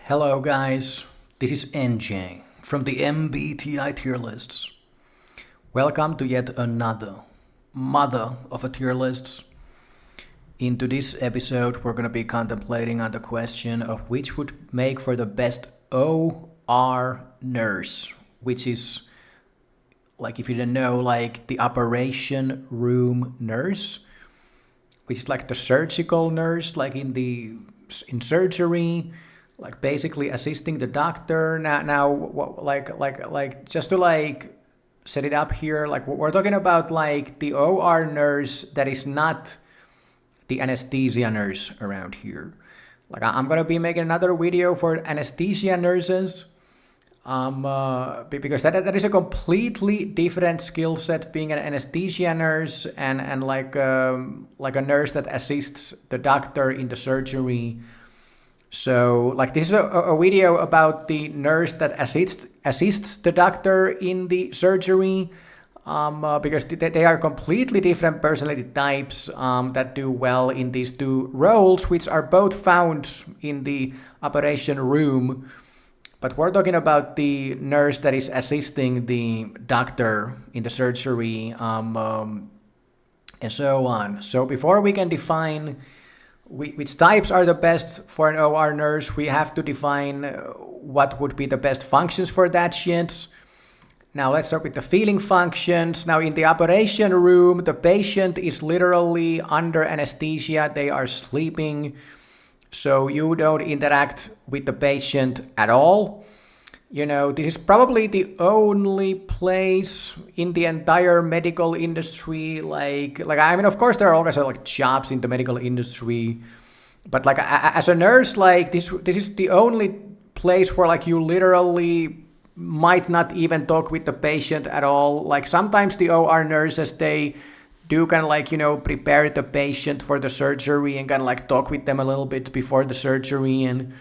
Hello guys, this is NJ from the MBTI tier lists. Welcome to yet another mother of a tier lists. In today's episode, we're going to be contemplating on the question of which would make for the best OR nurse, which is, like if you didn't know, like the operation room nurse, which is like the surgical nurse, like in surgery, like basically assisting the doctor. Like just to like set it up here, like we're talking about like the OR nurse that is not the anesthesia nurse around here. Like I'm gonna be making another video for anesthesia nurses, because that is a completely different skill set, being an anesthesia nurse and like a nurse that assists the doctor in the surgery. So like this is a video about the nurse that assists the doctor in the surgery, because they are completely different personality types that do well in these two roles, which are both found in the operation room. But we're talking about the nurse that is assisting the doctor in the surgery, and so on. So before we can define which types are the best for an OR nurse, we have to define what would be the best functions for that shit. Now let's start with the feeling functions. Now in the operation room, the patient is literally under anesthesia. They are sleeping. So you don't interact with the patient at all. You know, this is probably the only place in the entire medical industry, like I mean, of course there are always like jobs in the medical industry, but like as a nurse, like this is the only place where like you literally might not even talk with the patient at all. Like sometimes the OR nurses, they do kind of like, you know, prepare the patient for the surgery and kind of like talk with them a little bit before the surgery and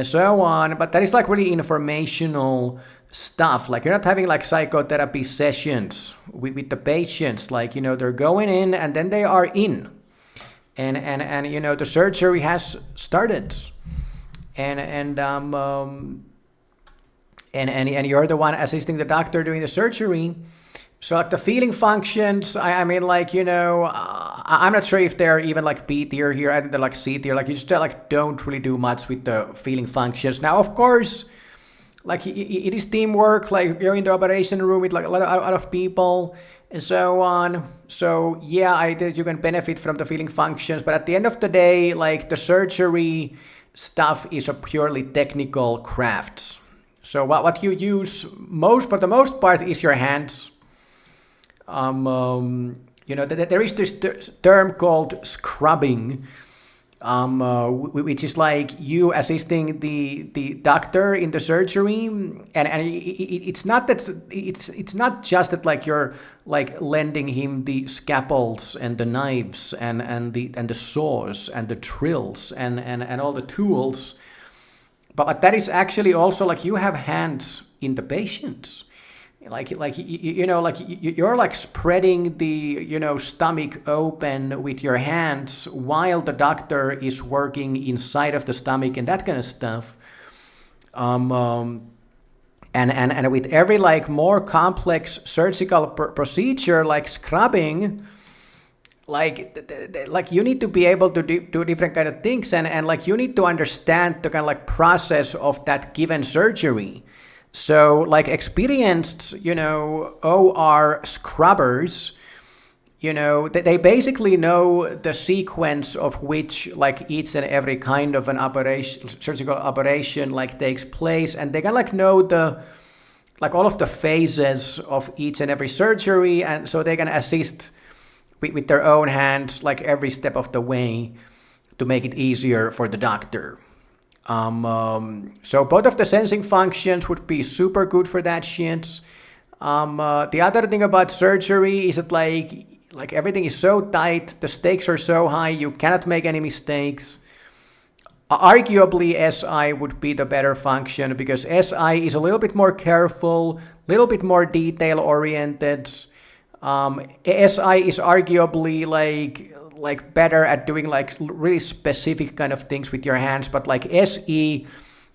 so on. But that is like really informational stuff. Like you're not having like psychotherapy sessions with the patients. Like, you know, they're going in and then they are in. And you know, the surgery has started. And you're the one assisting the doctor doing the surgery. So like the feeling functions, I mean, like, you know, I'm not sure if they're even like B tier here. I think they're like C tier. Like you just like don't really do much with the feeling functions. Now, of course, like it is teamwork. Like you're in the operation room with like a lot of people and so on. So yeah, I think you can benefit from the feeling functions. But at the end of the day, like the surgery stuff is a purely technical craft. So what you use for the most part is your hands. You know, there is this term called scrubbing, which is like you assisting the doctor in the surgery, and it's not just that like you're like lending him the scalpels and the knives and the saws and the drills and all the tools, but that is actually also like you have hands in the patient. Like you know, like you're like spreading the, you know, stomach open with your hands while the doctor is working inside of the stomach and that kind of stuff. And with every like more complex surgical procedure like scrubbing, like you need to be able to do different kind of things and like you need to understand the kind of like process of that given surgery. So like experienced, you know, OR scrubbers, you know, they basically know the sequence of which like each and every kind of an operation, surgical operation like takes place, and they can like know the like all of the phases of each and every surgery, and so they can assist with their own hands like every step of the way to make it easier for the doctor. So both of the sensing functions would be super good for that shit. The other thing about surgery is that like everything is so tight, the stakes are so high, you cannot make any mistakes. Arguably SI would be the better function because SI is a little bit more careful, a little bit more detail oriented. SI is arguably like better at doing like really specific kind of things with your hands, but like SE,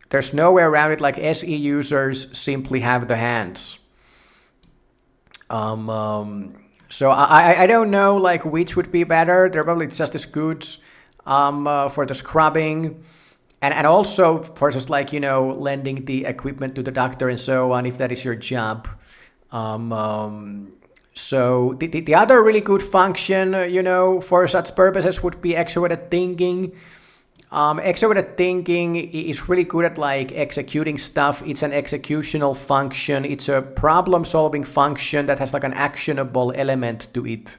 there's no way around it. Like SE users simply have the hands. So I don't know like which would be better. They're probably just as good for the scrubbing. And also for just like, lending the equipment to the doctor and so on, if that is your job. So the other really good function, for such purposes would be extroverted thinking. Extroverted thinking is really good at like executing stuff. It's an executional function. It's a problem-solving function that has like an actionable element to it.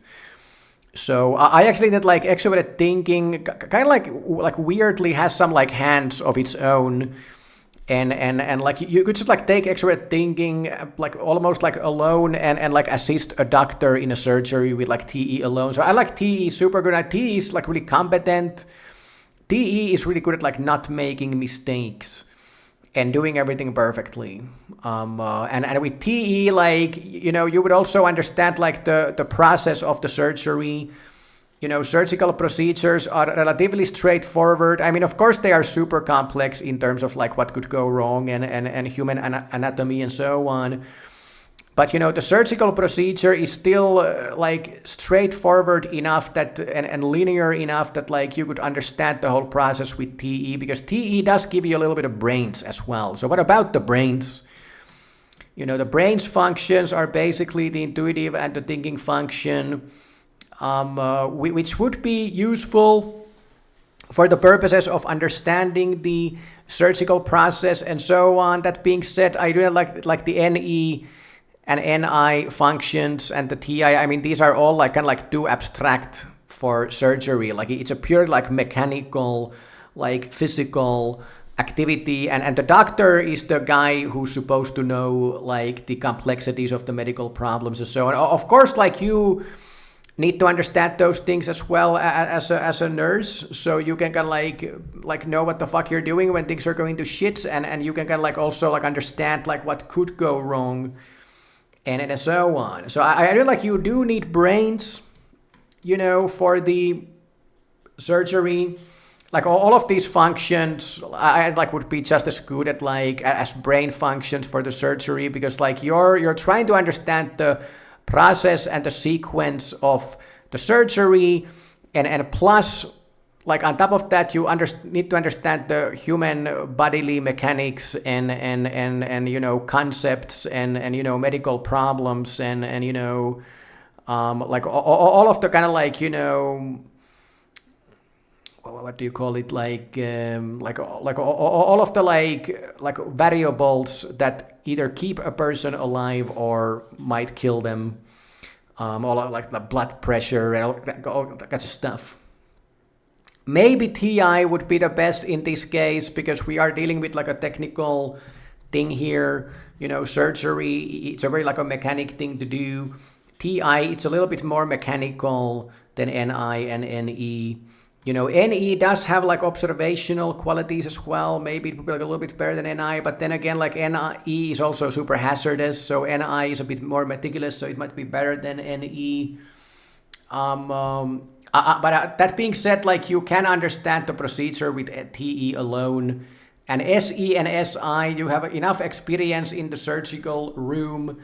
So I actually think that like extroverted thinking kind of like weirdly has some like hands of its own, and like you could just like take extroverted thinking like almost like alone and like assist a doctor in a surgery with like TE alone. So I like TE super good. TE is like really competent. TE is really good at like not making mistakes and doing everything perfectly. And with TE, like, you would also understand like the process of the surgery. Surgical procedures are relatively straightforward. I mean, of course, they are super complex in terms of like what could go wrong and human anatomy and so on. But, the surgical procedure is still like straightforward enough that and linear enough that like you could understand the whole process with TE, because TE does give you a little bit of brains as well. So what about the brains? The brain's functions are basically the intuitive and the thinking function, which would be useful for the purposes of understanding the surgical process and so on. That being said, I really like the NE and NI functions and the TI. I mean, these are all like kind of like too abstract for surgery. Like it's a pure like mechanical, like physical activity, and the doctor is the guy who's supposed to know like the complexities of the medical problems and so on. Of course, like you need to understand those things as well as a nurse, so you can kind of like know what the fuck you're doing when things are going to shit, and you can kind of like also like understand like what could go wrong. And so on. So I feel like you do need brains, for the surgery. Like all of these functions, I like would be just as good at like as brain functions for the surgery, because like you're trying to understand the process and the sequence of the surgery, and plus, like on top of that, you need to understand the human bodily mechanics and concepts and medical problems and like all of the kind of like what do you call it, like all of the like variables that either keep a person alive or might kill them, all of, like the blood pressure and all that kinds of stuff. Maybe TI would be the best in this case, because we are dealing with like a technical thing here. Surgery, it's a very like a mechanic thing to do. TI, it's a little bit more mechanical than NI and NE. NE does have like observational qualities as well. Maybe it would be like a little bit better than NI, but then again, like NE is also super hazardous, so NI is a bit more meticulous, so it might be better than NE. But that being said, like you can understand the procedure with TE alone, and SE and SI, you have enough experience in the surgical room,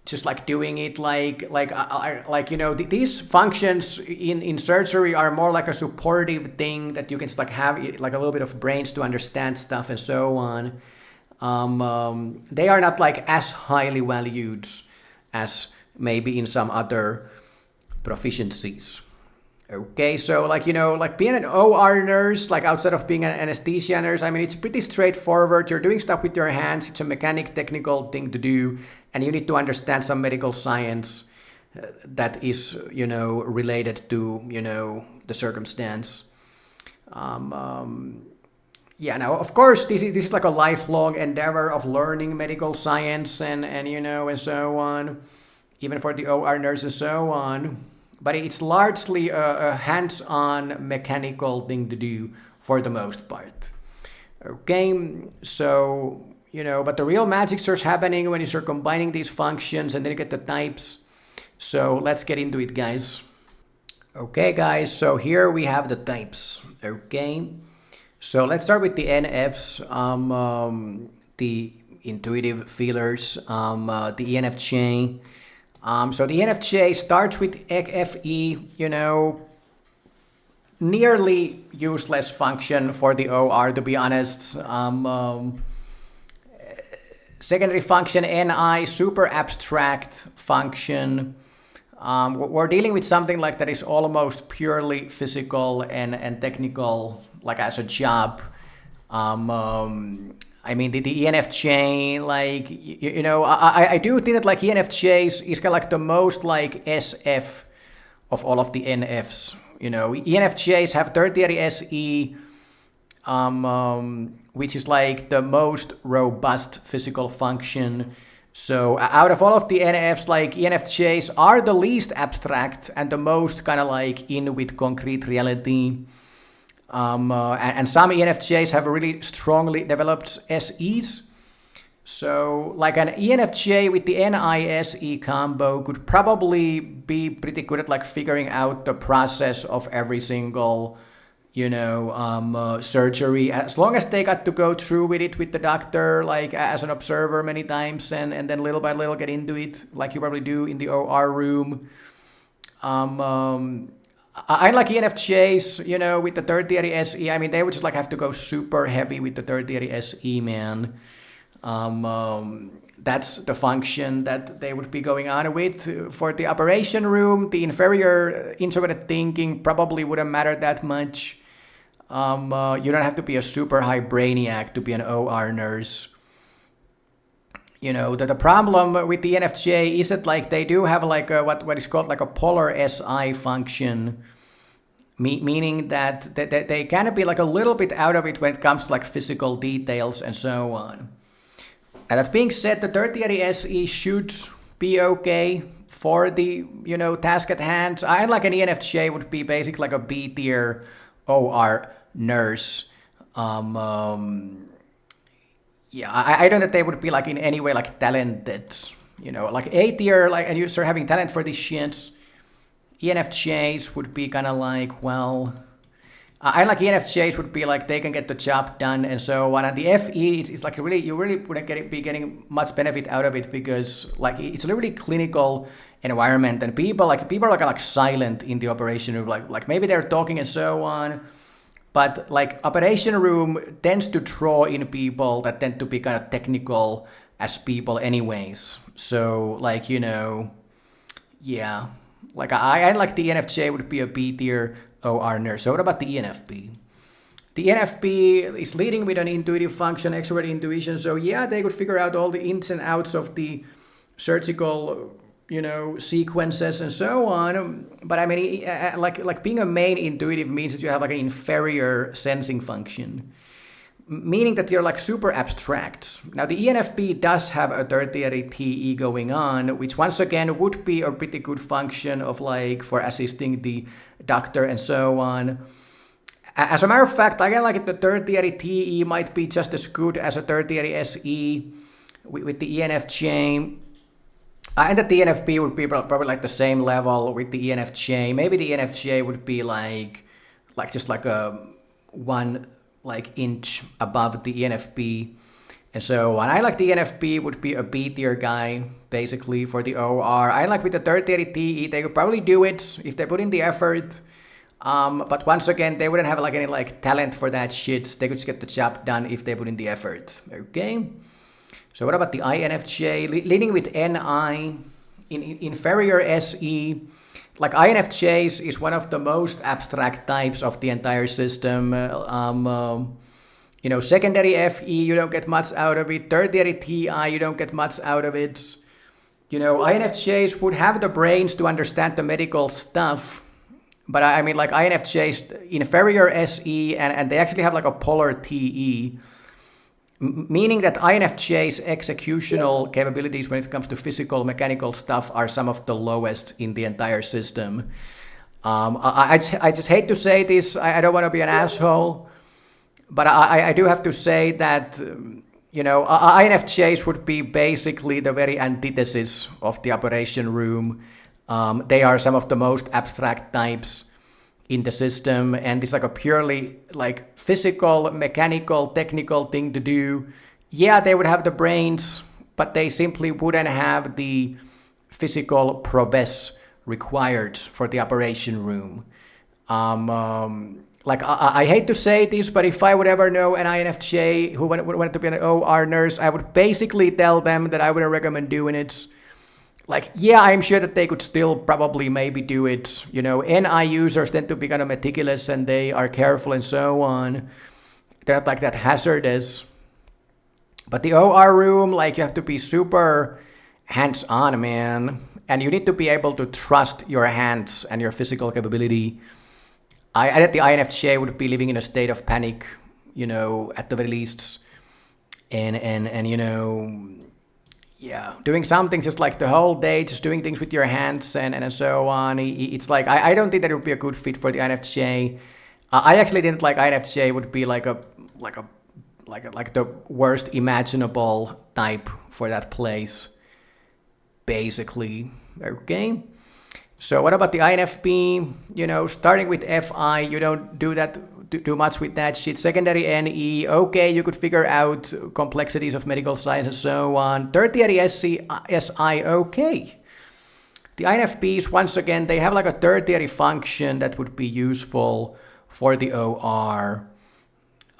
just like doing it these functions in surgery are more like a supportive thing that you can just like have like a little bit of brains to understand stuff and so on. They are not like as highly valued as maybe in some other proficiencies. Okay, so like being an OR nurse, like outside of being an anesthesia nurse, I mean, it's pretty straightforward. You're doing stuff with your hands. It's a mechanic technical thing to do, and you need to understand some medical science that is related to the circumstance. Now of course this is like a lifelong endeavor of learning medical science and so on, even for the OR nurse and so on. But it's largely a hands-on mechanical thing to do for the most part. Okay, so, but the real magic starts happening when you start combining these functions and then you get the types. So let's get into it, guys. Okay, guys, so here we have the types. Okay, so let's start with the NFs, the intuitive feelers, the ENFJ. So the ENFJ starts with FE, nearly useless function for the OR, to be honest. Secondary function NI, super abstract function. We're dealing with something like that is almost purely physical and technical, like as a job. I mean, the ENFJ, like, I do think that like ENFJs is kind of like the most like SF of all of the NFs. ENFJs have tertiary SE, which is like the most robust physical function. So out of all of the NFs, like ENFJs are the least abstract and the most kind of like in with concrete reality. And some ENFJs have really strongly developed SEs. So like an ENFJ with the NISE combo could probably be pretty good at like figuring out the process of every single surgery, as long as they got to go through with it with the doctor, like as an observer many times, and then little by little get into it, like you probably do in the OR room. I like ENFJs, with the tertiary SE. I mean, they would just like have to go super heavy with the tertiary SE, man. That's the function that they would be going on with. For the operation room, the inferior introverted thinking probably wouldn't matter that much. You don't have to be a super high brainiac to be an OR nurse. The problem with the ENFJ is that like they do have like what is called like a polar SI function, meaning that they can be like a little bit out of it when it comes to like physical details and so on. And that being said, the tertiary SE should be okay for the task at hand. I like an ENFJ would be basically like a B tier OR nurse. I don't think they would be like in any way like talented, like A tier, like, and you start having talent for these shits. ENFJs would be kind of like, well, I like ENFJs would be like they can get the job done and so on. And the FE, it's like you really wouldn't be getting much benefit out of it because like it's a really clinical environment and people are like silent in the operation room, like maybe they're talking and so on. But like operation room tends to draw in people that tend to be kind of technical as people anyways. So like, yeah. Like I like the ENFJ would be a B tier OR nurse. So what about the ENFP? The ENFP is leading with an intuitive function, extrovert intuition. So yeah, they could figure out all the ins and outs of the surgical sequences and so on. But I mean, like being a main intuitive means that you have like an inferior sensing function, meaning that you're like super abstract. Now the ENFP does have a tertiary TE going on, which once again would be a pretty good function of like for assisting the doctor and so on. As a matter of fact, I like the tertiary TE might be just as good as a tertiary SE with the ENFJ. And that the ENFP would be probably like the same level with the ENFJ. Maybe the ENFJ would be like just like a 1 like inch above the ENFP. And so on. I like the ENFP would be a B tier guy basically for the OR. I like with the tertiary TE, they could probably do it if they put in the effort. But once again, they wouldn't have like any like talent for that shit. They could just get the job done if they put in the effort. Okay. So what about the INFJ? Leading with NI, in inferior SE. Like INFJs is one of the most abstract types of the entire system. Secondary FE, you don't get much out of it. Tertiary TI, you don't get much out of it. INFJs would have the brains to understand the medical stuff. But I mean, like INFJs, inferior SE, and they actually have like a polar TE. Meaning that INFJ's executional capabilities when it comes to physical, mechanical stuff are some of the lowest in the entire system. I just hate to say this. I don't want to be an asshole, but I do have to say that, INFJs would be basically the very antithesis of the operation room. They are some of the most abstract types in the system, and it's like a purely like physical, mechanical, technical thing to do. Yeah, they would have the brains, but they simply wouldn't have the physical prowess required for the operation room. Like I hate to say this, but if I would ever know an INFJ who wanted to be an OR nurse, I would basically tell them that I wouldn't recommend doing it. Like, yeah, I'm sure that they could still probably maybe do it. You know, NI users tend to be kind of meticulous and they are careful and so on. They're not like that hazardous. But the OR room, like, you have to be super hands-on, man. And you need to be able to trust your hands and your physical capability. I think the INFJ would be living in a state of panic, you know, at the very least. And you know, yeah, doing something just like the whole day, just doing things with your hands and so on. It's like, I don't think that it would be a good fit for the INFJ. I actually didn't like INFJ would be like the worst imaginable type for that place, basically. Okay. So what about the INFP? You know, starting with FI, you don't do that too much with that shit. Secondary NE, okay, you could figure out complexities of medical science and so on. Tertiary SI, okay. The INFPs, once again, they have like a tertiary function that would be useful for the OR.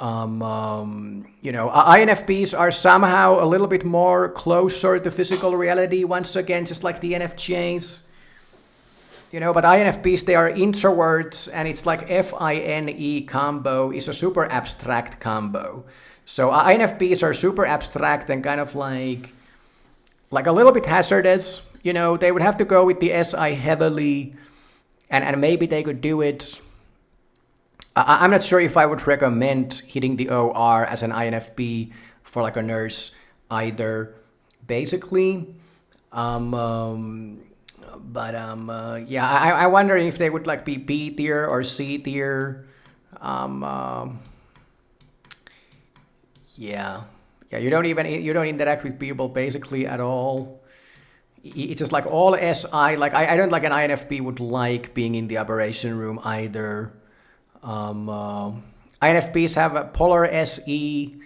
You know, INFPs are somehow a little bit more closer to physical reality, once again, just like the NFJs. You know, but INFPs, they are introverts, and it's like FINE combo is a super abstract combo. So INFPs are super abstract and kind of like a little bit hazardous. You know, they would have to go with the SI heavily, and maybe they could do it. I'm not sure if I would recommend hitting the OR as an INFP for like a nurse either, basically. Yeah, I wonder if they would like be B tier or C tier. Yeah, you don't interact with people basically at all. It's just like all SI. Like I don't like an INFP would like being in the operation room either. INFPs have a polar SE,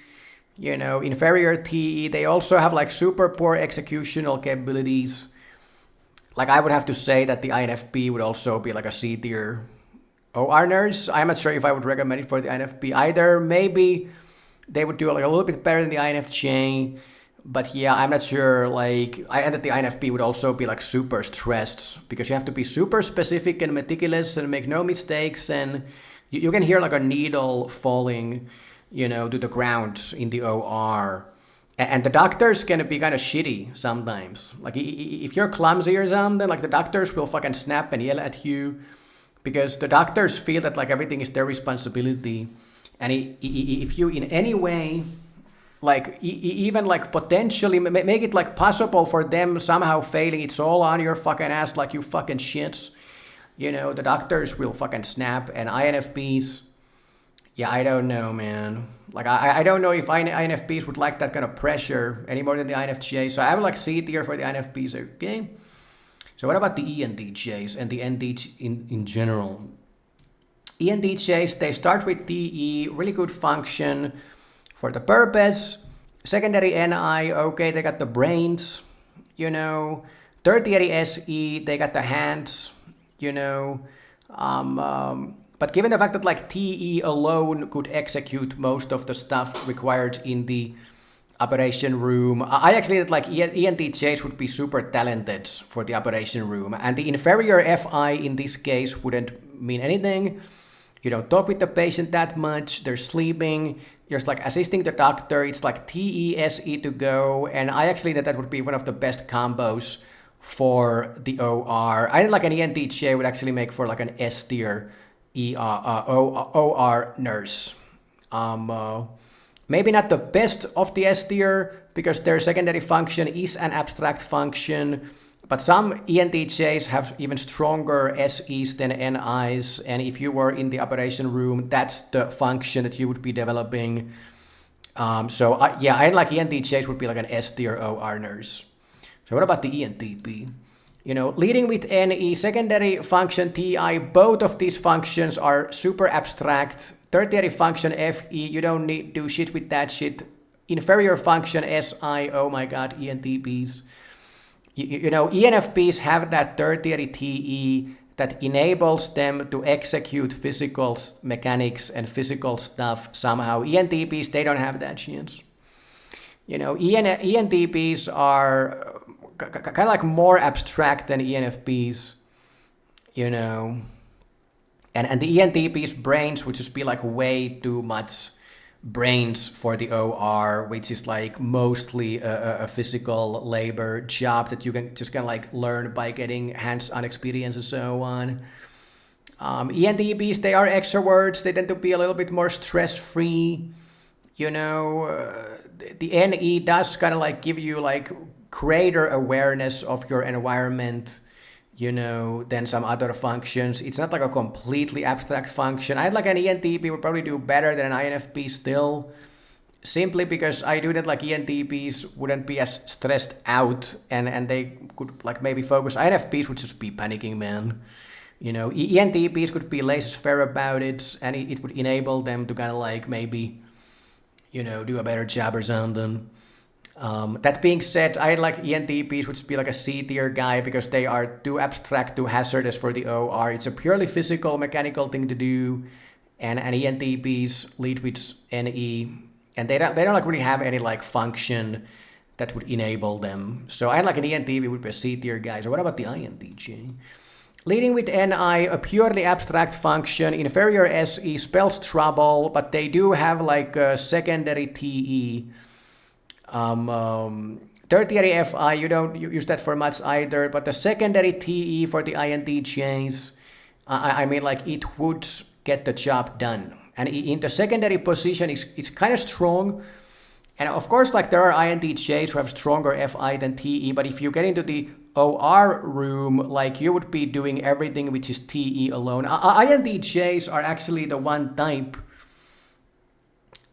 you know, inferior TE. They also have like super poor executional capabilities. Like I would have to say that the INFP would also be like a C tier OR nurse. I'm not sure if I would recommend it for the INFP either. Maybe they would do like a little bit better than the INFJ. But yeah, I'm not sure. Like I and that the INFP would also be like super stressed because you have to be super specific and meticulous and make no mistakes. And you can hear like a needle falling, you know, to the ground in the OR. And the doctors can be kind of shitty sometimes. Like if you're clumsy or something, like the doctors will fucking snap and yell at you because the doctors feel that like everything is their responsibility. And if you in any way, like even like potentially make it like possible for them somehow failing, it's all on your fucking ass like you fucking shits. You know, the doctors will fucking snap. And INFPs, yeah, I don't know, man. Like, I don't know if INFPs would like that kind of pressure any more than the INFJ. So I would like C tier for the INFPs, okay? So what about the ENTJs and the NTJ in general? ENTJs, they start with TE, really good function for the purpose. Secondary NI, okay, they got the brains, you know. Tertiary SE, they got the hands, you know. But given the fact that like TE alone could execute most of the stuff required in the operation room, I actually think like ENTJs would be super talented for the operation room. And the inferior FI in this case wouldn't mean anything. You don't talk with the patient that much. They're sleeping. You're just like assisting the doctor. It's like TESE to go. And I actually think that would be one of the best combos for the OR. I think like an ENTJ would actually make for like an S tier OR nurse. Maybe not the best of the S tier because their secondary function is an abstract function, but some ENTJs have even stronger SEs than NIs, and if you were in the operation room, that's the function that you would be developing. I like ENTJs would be like an S tier OR nurse. So what about the ENTP? Leading with NE, secondary function TI, both of these functions are super abstract. Tertiary function FE, you don't need do shit with that shit. Inferior function SI, oh my god, ENTPs. ENFPs have that tertiary TE that enables them to execute physical mechanics and physical stuff somehow. ENTPs, they don't have that chance. ENTPs are kind of like more abstract than ENFPs, and the ENTP's brains would just be like way too much brains for the OR, which is like mostly a physical labor job that you can just kind of like learn by getting hands-on experience and so on. ENTPs, they are extroverts. They tend to be a little bit more stress-free. The NE does kind of like give you like greater awareness of your environment, than some other functions. It's not like a completely abstract function. I'd like an ENTP would probably do better than an INFP still, simply because I do that like ENTPs wouldn't be as stressed out and they could like maybe focus. INFPs would just be panicking, man. ENTPs could be laissez-faire about it, and it would enable them to kind of like maybe, do a better job or something. That being said, I like ENTPs, which be like a C tier guy because they are too abstract, too hazardous for the OR. It's a purely physical, mechanical thing to do, and ENTPs lead with NE, and they don't like really have any like function that would enable them. So I like an ENTP would be a C tier guy. So what about the INTJ? Leading with NI, a purely abstract function, inferior SE, spells trouble, but they do have like a secondary TE. Tertiary FI, you don't use that for much either, but the secondary TE for the INTJs, I mean like it would get the job done. And in the secondary position, it's kind of strong. And of course, like there are INTJs who have stronger FI than TE, but if you get into the OR room, like you would be doing everything which is TE alone. INTJs are actually the one type,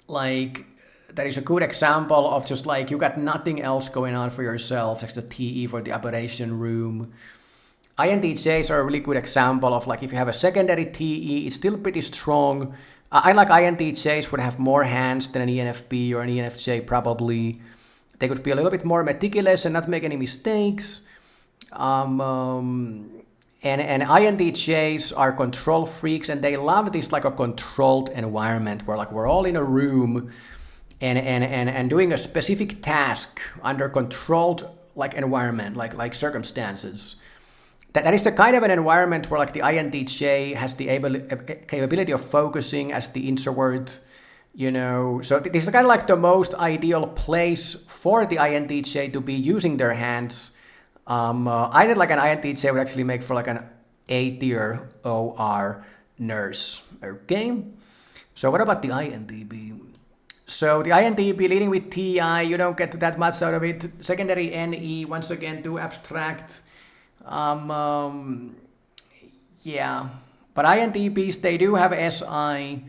like, that is a good example of just like you got nothing else going on for yourself. That's the TE for the operation room. INTJs are a really good example of like if you have a secondary TE, it's still pretty strong. I like INTJs would have more hands than an ENFP or an ENFJ probably. They could be a little bit more meticulous and not make any mistakes. And INTJs are control freaks and they love this like a controlled environment where like we're all in a room and doing a specific task under controlled like environment, like circumstances. That is the kind of an environment where like the INTJ has the capability of focusing as the introvert, So this is kind of like the most ideal place for the INTJ to be using their hands. I did like an INTJ would actually make for like an A tier OR nurse. Okay. So what about the INTP? So the INTP leading with TI, you don't get that much out of it. Secondary NE, once again, too abstract. Yeah. But INTPs, they do have SI,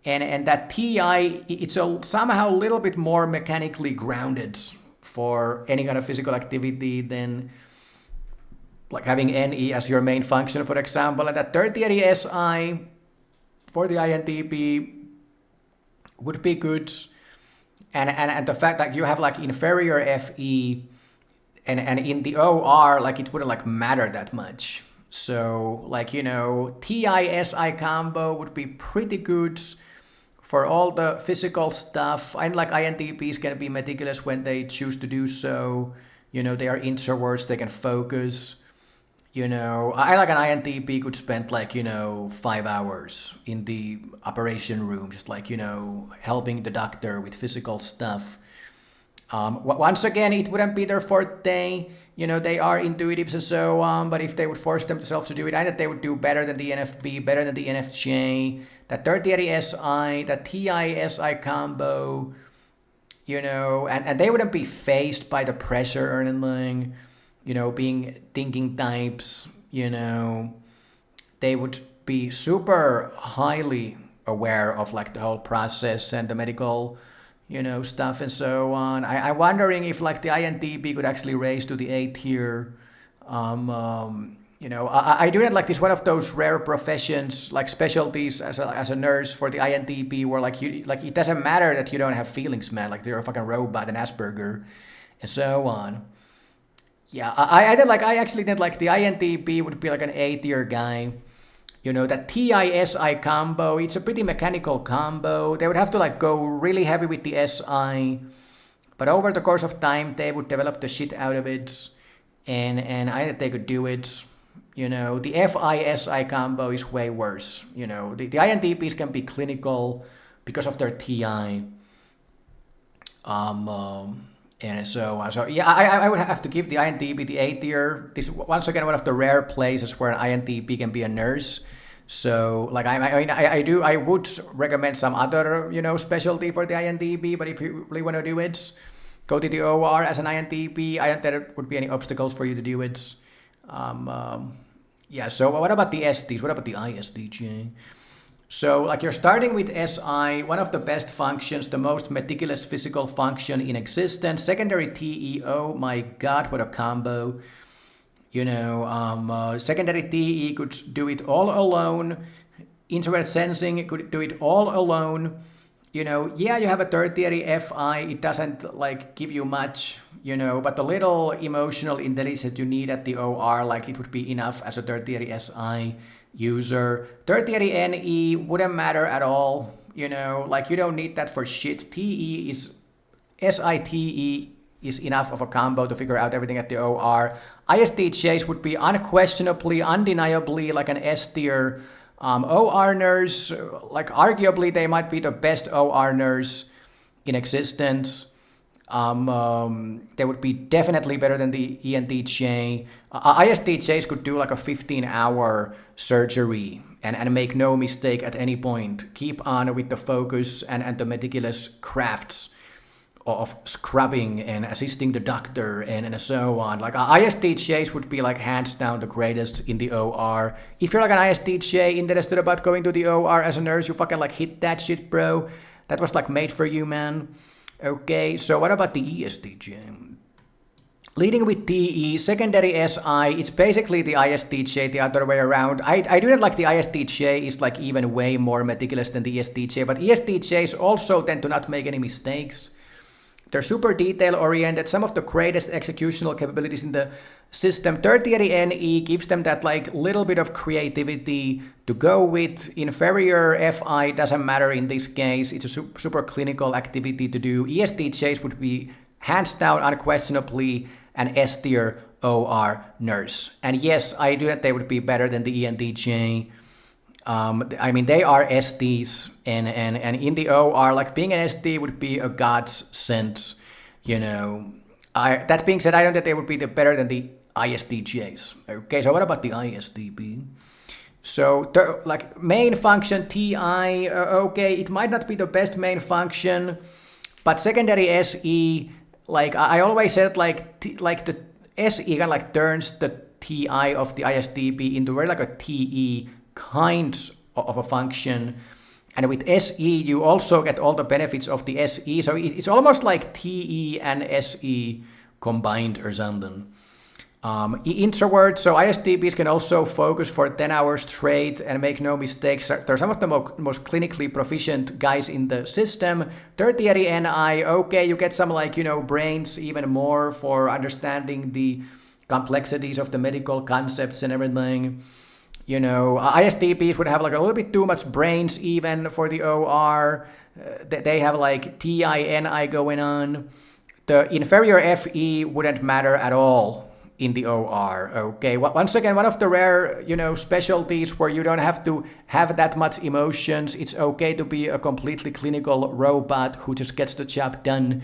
and that TI, it's somehow a little bit more mechanically grounded for any kind of physical activity than like having NE as your main function, for example. And that tertiary SI for the INTP would be good, and the fact that you have like inferior FE and in the OR like it wouldn't like matter that much. So like TI-SI combo would be pretty good for all the physical stuff. And like INTPs can be meticulous when they choose to do so. They are introverts, they can focus. I like an INTP could spend like, 5 hours in the operation room, just like, helping the doctor with physical stuff. Once again, it wouldn't be their forte. They are intuitives and so on, but if they would force themselves to do it, I think they would do better than the NFP, better than the ENFJ, that tertiary SI, that TI-SI combo, and they wouldn't be faced by the pressure or anything. Being thinking types, they would be super highly aware of like the whole process and the medical, stuff and so on. I'm wondering if like the INTP could actually raise to the A tier I do it like this one of those rare professions, like specialties as a nurse for the INTP, where like it doesn't matter that you don't have feelings, man. Like you're a fucking robot, an Asperger, and so on. Yeah, I actually did like the INTP would be like an A tier guy. That TI-SI combo, it's a pretty mechanical combo. They would have to like go really heavy with the SI, but over the course of time, they would develop the shit out of it, and I think they could do it. The FI-SI combo is way worse. The INTPs can be clinical because of their TI. And so yeah, I would have to give the INTP the A tier. This is once again one of the rare places where an INTP can be a nurse. So like I would recommend some other specialty for the INTP, but if you really want to do it, go to the OR as an INTP. I don't think there would be any obstacles for you to do it. Yeah. So what about the STs? What about the ISTJ? So like you're starting with SI, one of the best functions, the most meticulous physical function in existence. Secondary TE, oh my God, what a combo. Secondary TE could do it all alone. Introvert sensing could do it all alone. Yeah, you have a tertiary FI. It doesn't like give you much, but the little emotional intelligence you need at the OR, like it would be enough as a tertiary SI user. Tertiary NE wouldn't matter at all. Like you don't need that for shit. SITE is enough of a combo to figure out everything at the OR. ISTJs would be unquestionably, undeniably like an S tier OR nurse. Like arguably they might be the best OR nurse in existence. They would be definitely better than the ENTJ. ISTJs could do like a 15-hour surgery and make no mistake at any point. Keep on with the focus and the meticulous crafts of scrubbing and assisting the doctor and so on. Like ISTJs would be like hands down the greatest in the OR. If you're like an ISTJ interested about going to the OR as a nurse, you fucking like hit that shit, bro. That was like made for you, man. Okay, so what about the ESTJ? Leading with TE, secondary SI, it's basically the ISTJ the other way around. I do not like the ISTJ is like even way more meticulous than the ESTJ, but ESTJs also tend to not make any mistakes. They're super detail-oriented, some of the greatest executional capabilities in the system. Tertiary NE gives them that like little bit of creativity to go with. Inferior FI doesn't matter in this case. It's a super clinical activity to do. ESTJs would be hands down, unquestionably, an S tier OR nurse. And yes, I do that they would be better than the ENTJ. They are STs, and in the OR, like being an ST would be a God's sent, That being said, I don't think they would be better than the ISTJs. Okay, so what about the ISTP? So, like main function TI, okay, it might not be the best main function, but secondary SE, like I always said, like the SE kind of like turns the TI of the ISTP into very like a TE kinds of a function, and with SE you also get all the benefits of the SE, so it's almost like TE and SE combined or something. Introverts, so ISTPs can also focus for 10 hours straight and make no mistakes. They're some of the most clinically proficient guys in the system. Tertiary NI, okay, you get some like, brains even more for understanding the complexities of the medical concepts and everything. ISTPs would have like a little bit too much brains even for the OR. They have like TI-NI going on. The inferior FE wouldn't matter at all in the OR. Okay, once again, one of the rare, specialties where you don't have to have that much emotions. It's okay to be a completely clinical robot who just gets the job done.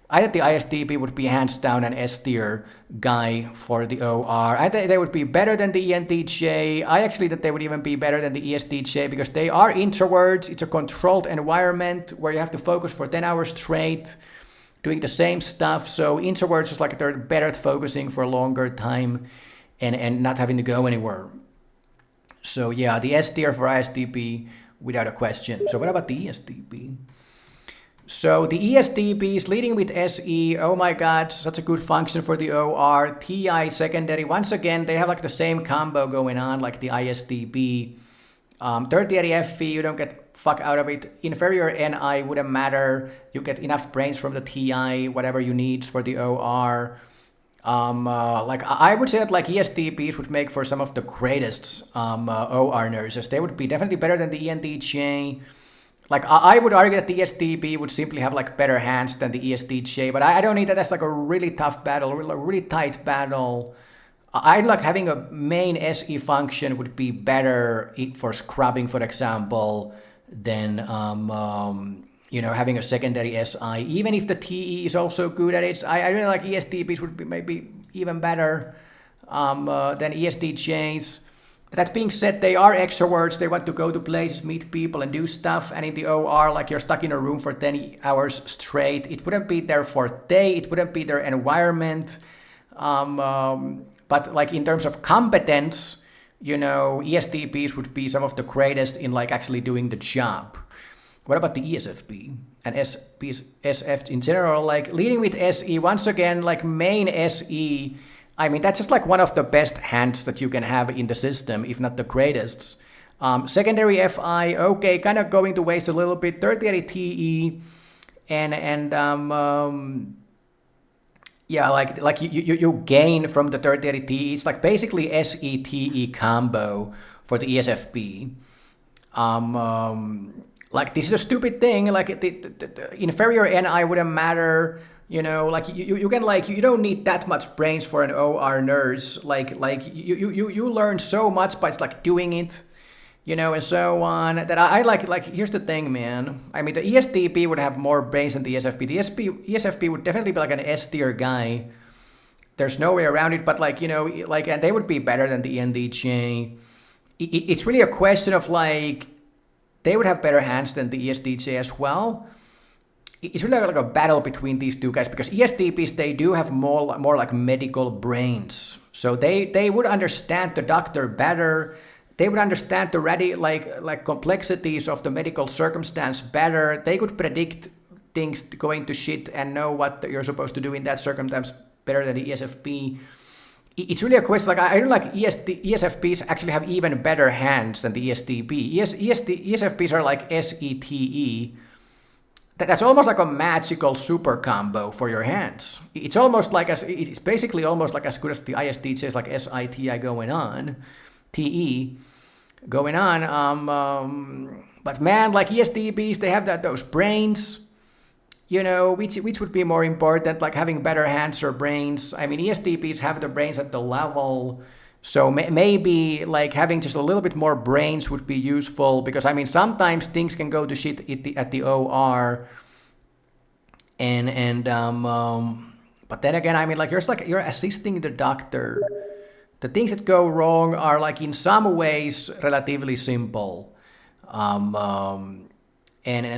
I think the ISTP would be hands down an S tier guy for the OR. I think they would be better than the ENTJ. I actually think they would even be better than the ESTJ because they are introverts. It's a controlled environment where you have to focus for 10 hours straight, doing the same stuff. So introverts is like they're better at focusing for a longer time and not having to go anywhere. So yeah, the S tier for ISTP without a question. So what about the ESTP? So the ESTPs leading with SE, oh my god, such a good function for the OR. TI secondary, once again, they have like the same combo going on like the ISTP. Tertiary FE, you don't get fuck out of it. Inferior NI wouldn't matter. You get enough brains from the TI, whatever you need for the OR. Like I would say that like ESTPs would make for some of the greatest OR nurses. They would be definitely better than the ENTJ. Like I would argue that the ESTP would simply have like better hands than the ESTJ, but I don't need that. That's like a really tough battle, a really tight battle. I'd like having a main SE function would be better for scrubbing, for example, than having a secondary SI. Even if the TE is also good at it, I really like ESTPs would be maybe even better than ESTJs. That being said, they are extroverts. They want to go to places, meet people, and do stuff. And in the OR, like you're stuck in a room for 10 hours straight. It wouldn't be their forte. It wouldn't be their environment. But like in terms of competence, ESTPs would be some of the greatest in like actually doing the job. What about the ESFP and SF in general? Like leading with SE, once again, like main SE. I mean, that's just like one of the best hands that you can have in the system, if not the greatest. Secondary FI, okay, kind of going to waste a little bit. Tertiary TE, like you gain from the tertiary TE. It's like basically SE-TE combo for the ESFP. Like this is a stupid thing. Like the inferior NI wouldn't matter. Like you can like you don't need that much brains for an OR nurse. Like you learn so much by like doing it, and so on. That I like here's the thing, man. I mean the ESTP would have more brains than the ESFP. The ESFP would definitely be like an S tier guy. There's no way around it. But and they would be better than the ENTJ. It's really a question of like they would have better hands than the ESTJ as well. It's really like a battle between these two guys because ESTPs, they do have more like medical brains. So they would understand the doctor better. They would understand the like complexities of the medical circumstance better. They could predict things going to shit and know what you're supposed to do in that circumstance better than the ESFP. It's really a question. Like I don't like ESFPs actually have even better hands than the ESTP. ESFPs are like SETE. That's almost like a magical super combo for your hands. It's basically almost like as good as the ISTJs, like SITI going on, TE going on. But man, like ESTPs, they have those brains, which would be more important, like having better hands or brains. I mean, ESTPs have the brains at the level. So maybe like having just a little bit more brains would be useful because I mean sometimes things can go to shit at the OR, but then again I mean like you're assisting the doctor. The things that go wrong are like in some ways relatively simple, and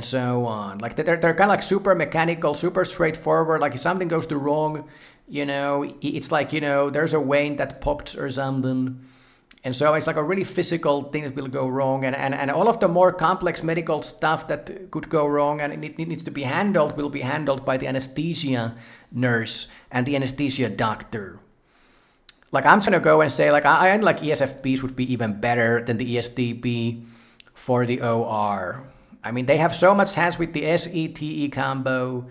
so on. Like they're kind of like super mechanical, super straightforward. Like if something goes wrong. It's like, there's a vein that popped or something. And so it's like a really physical thing that will go wrong. And all of the more complex medical stuff that could go wrong and it needs to be handled will be handled by the anesthesia nurse and the anesthesia doctor. Like I'm just going to go and say like I like ESFPs would be even better than the ESTP for the OR. I mean, they have so much hands with the SETE combo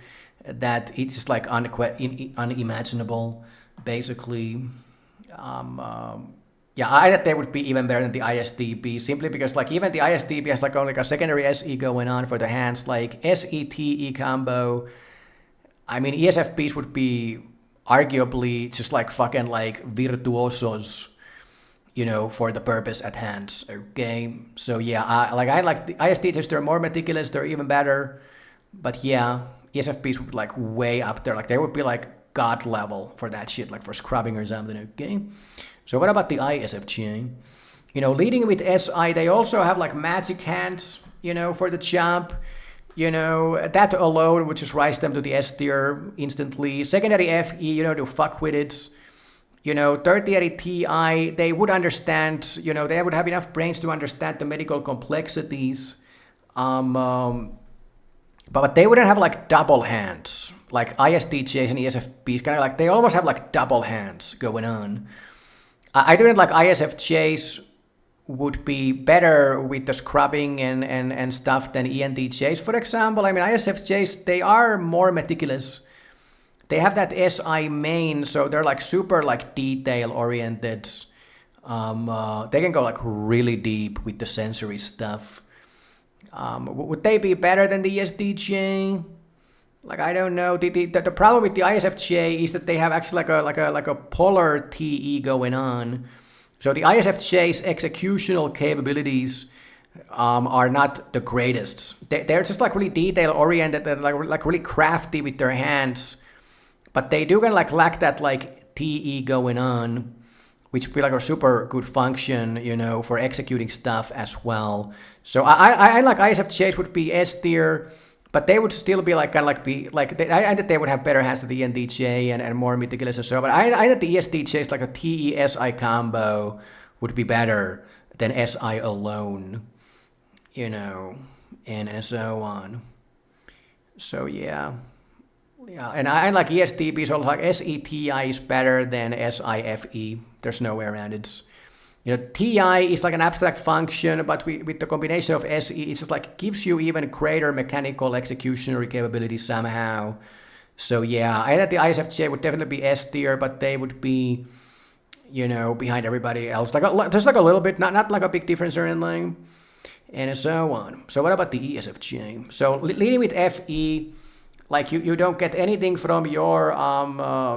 that it's just like unimaginable, basically. I thought they would be even better than the ISTP, simply because like even the ISTP has like only like a secondary SE going on for the hands, like SETE combo. I mean, ESFPs would be arguably just like fucking like virtuosos, for the purpose at hand. Okay, so yeah, I like the ISTPs. They're more meticulous. They're even better, but yeah. ESFPs would be like way up there. Like they would be like god level for that shit, like for scrubbing or something, okay? So what about the ISFJ? Leading with SI, they also have like magic hands, for the job. That alone would just rise them to the S tier instantly. Secondary FE, to fuck with it. Tertiary TI, they would understand, they would have enough brains to understand the medical complexities. but they wouldn't have like double hands. Like ISTJs and ESFPs, kind of like they almost have like double hands going on. I do not like ISFJs would be better with the scrubbing and stuff than ENTJs, for example. I mean, ISFJs, they are more meticulous. They have that SI main, so they're like super like detail oriented. They can go like really deep with the sensory stuff. Would they be better than the ESTJ? Like, I don't know. The problem with the ISFJ is that they have actually like a polar TE going on. So the ISFJ's executional capabilities are not the greatest. They're just like really detail oriented and like really crafty with their hands, but they do kind of like lack that like TE going on, which would be like a super good function, you know, for executing stuff as well. So I like ISFJs would be S tier, but they would still be like kind of like I think they would have better hands than the ENTJ and more meticulous and so. But I think the ESTJs like a TE-SI combo would be better than SI alone, you know, and so on. So yeah. Yeah, and I like ESTP, so like SETI is better than SIFE. There's no way around it. You know, TI is like an abstract function, but with the combination of SE, it just like gives you even greater mechanical executionary capability somehow. So yeah, I think the ISFJ would definitely be S tier, but they would be, you know, behind everybody else. Like there's like a little bit, not like a big difference or anything, and so on. So what about the ESFJ? So leading with FE. Like you don't get anything from your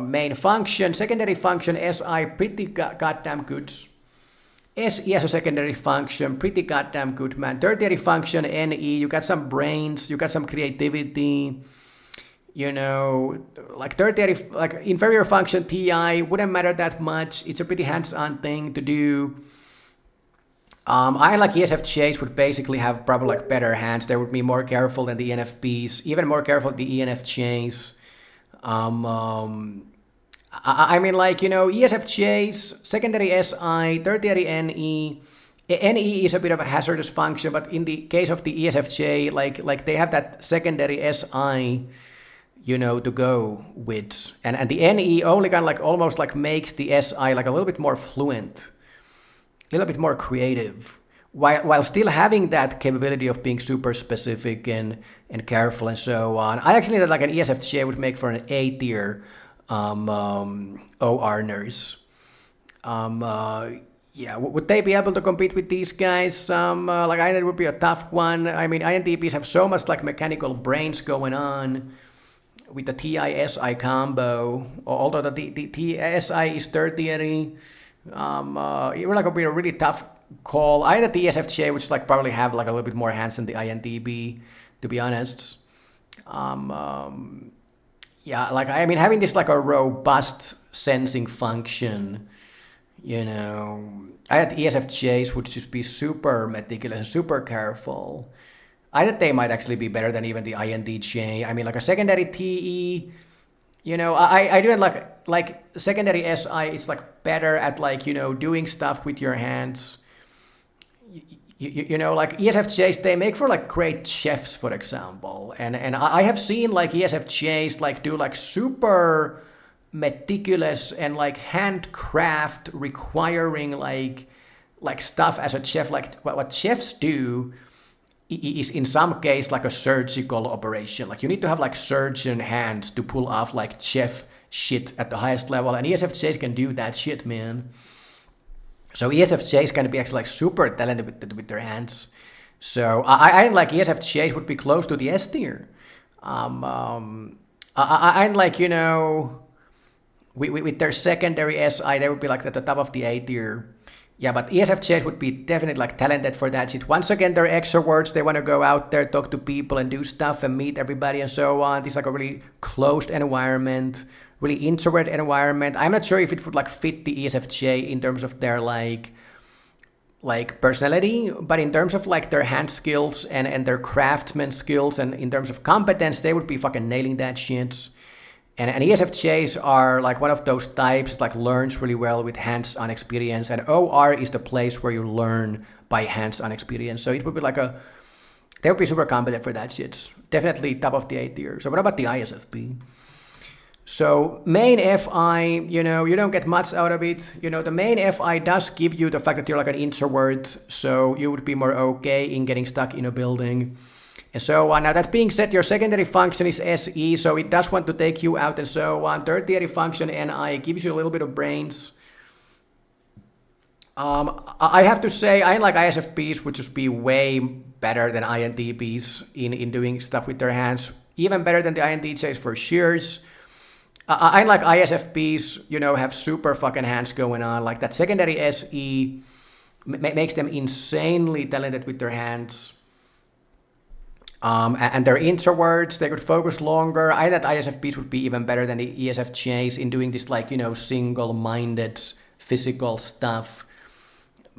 main function. Secondary function SI, pretty goddamn good. SE as a secondary function, pretty goddamn good, man. Tertiary function NE, you got some brains, you got some creativity. You know, like tertiary, like inferior function TI wouldn't matter that much. It's a pretty hands-on thing to do. I like ESFJs would basically have probably like better hands. They would be more careful than the ENFPs, even more careful than the ENFJs. I mean, like, you know, ESFJs, secondary SI, tertiary NE. NE is a bit of a hazardous function, but in the case of the ESFJ, like they have that secondary SI, you know, to go with. And the NE only kind of like almost like makes the SI like a little bit more fluent. A little bit more creative, while still having that capability of being super specific and careful and so on. I actually think that like an ESFJ would make for an A tier OR nurse. Yeah, would they be able to compete with these guys? Like I think it would be a tough one. I mean, INTPs have so much like mechanical brains going on with the TI-SI combo, although the TSI is tertiary. It would like be a really tough call. I think the ESFJ would like probably have like a little bit more hands than the INTP, to be honest. Yeah, like I mean having this like a robust sensing function, you know, I think ESFJs would just be super meticulous and super careful. I think they might actually be better than even the INTJ. I mean, like a secondary TE. You know, I do it like secondary SI is like better at like, you know, doing stuff with your hands. You know, like ESFJs, they make for like great chefs, for example. And I have seen like ESFJs like do like super meticulous and like handcraft requiring like stuff as a chef. Like what chefs do is in some case like a surgical operation. Like you need to have like surgeon hands to pull off like chef shit at the highest level, and ESFJs can do that shit, man. So ESFJs can be actually like super talented with their hands. So I like ESFJs would be close to the S tier. I like, you know, with their secondary SI, they would be like at the top of the A tier. Yeah, but ESFJs would be definitely like talented for that shit. Once again, they're extroverts. They want to go out there, talk to people and do stuff and meet everybody and so on. It's like a really closed environment, really introvert environment. I'm not sure if it would like fit the ESFJ in terms of their like personality, but in terms of like their hand skills and their craftsman skills and in terms of competence, they would be fucking nailing that shit. And ESFJs are like one of those types that like learns really well with hands-on experience, and OR is the place where you learn by hands-on experience. So it would be like They would be super competent for that shit. Definitely top of the A tier. So what about the ISFP? So main FI, you don't get much out of it. The main FI does give you the fact that you're like an introvert, so you would be more okay in getting stuck in a building. And so on. Now that being said, your secondary function is SE, so it does want to take you out and so on. Tertiary function NI gives you a little bit of brains. I have to say, I like ISFPs would just be way better than INTPs in doing stuff with their hands. Even better than the INTJs for sure. I like ISFPs, have super fucking hands going on. Like that secondary SE makes them insanely talented with their hands. And they're introverts, they could focus longer. I thought ISFPs would be even better than the ESFJs in doing this single-minded physical stuff.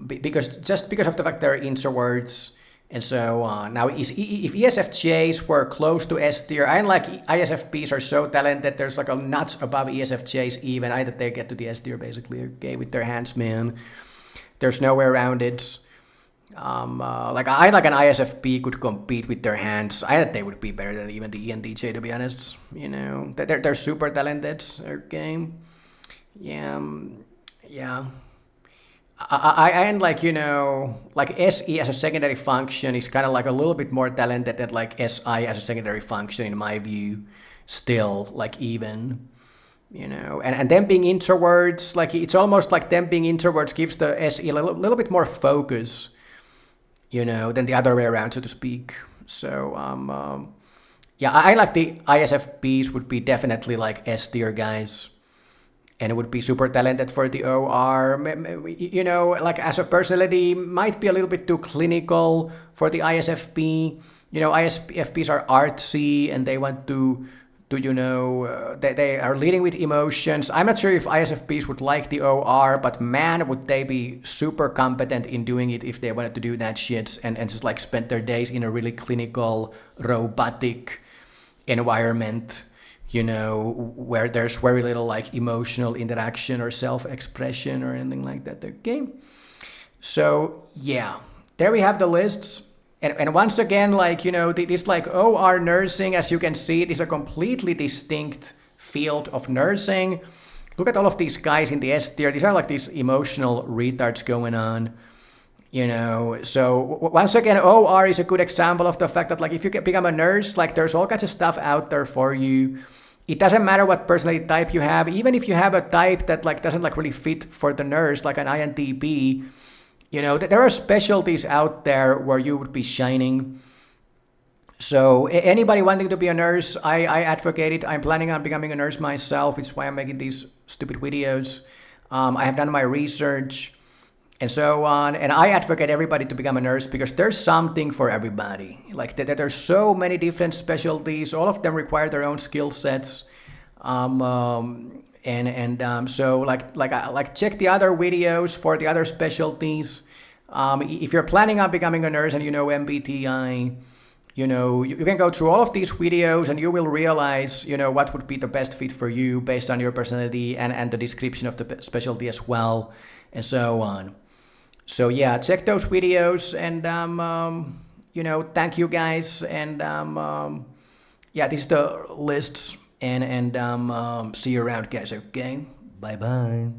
Because of the fact they're introverts and so on. Now, if ESFJs were close to S tier, I like ISFPs are so talented, there's like a notch above ESFJs even. I thought they get to the S tier basically, okay, with their hands, man. There's no way around it. I like an ISFP could compete with their hands. I thought they would be better than even the ENTJ, to be honest. They're super talented. Okay, yeah. And like SE as a secondary function is kind of like a little bit more talented than like SI as a secondary function in my view. Still, like even. And them being introverts, like it's almost like them being introverts gives the SE a little bit more focus. Than the other way around, so to speak. So, I like the ISFPs would be definitely like S tier guys. And it would be super talented for the OR. Like as a personality, might be a little bit too clinical for the ISFP. ISFPs are artsy and they want to they are leading with emotions. I'm not sure if ISFPs would like the OR, but man, would they be super competent in doing it if they wanted to do that shit and just like spend their days in a really clinical, robotic environment, where there's very little like emotional interaction or self-expression or anything like that. Okay. So yeah, there we have the lists. And once again, this OR nursing, as you can see, it is a completely distinct field of nursing. Look at all of these guys in the S tier. These are like these emotional retards going on, So once again, OR is a good example of the fact that if you become a nurse, there's all kinds of stuff out there for you. It doesn't matter what personality type you have. Even if you have a type that doesn't really fit for the nurse, like an INTP, there are specialties out there where you would be shining. So anybody wanting to be a nurse, I advocate it. I'm planning on becoming a nurse myself, which is why I'm making these stupid videos. I have done my research and so on. And I advocate everybody to become a nurse because there's something for everybody. There's so many different specialties. All of them require their own skill sets. So check the other videos for the other specialties. If you're planning on becoming a nurse and MBTI, you can go through all of these videos and you will realize, what would be the best fit for you based on your personality and the description of the specialty as well, and so on. So yeah, check those videos and, thank you guys. And this is the lists. And see you around, guys. Okay, bye bye.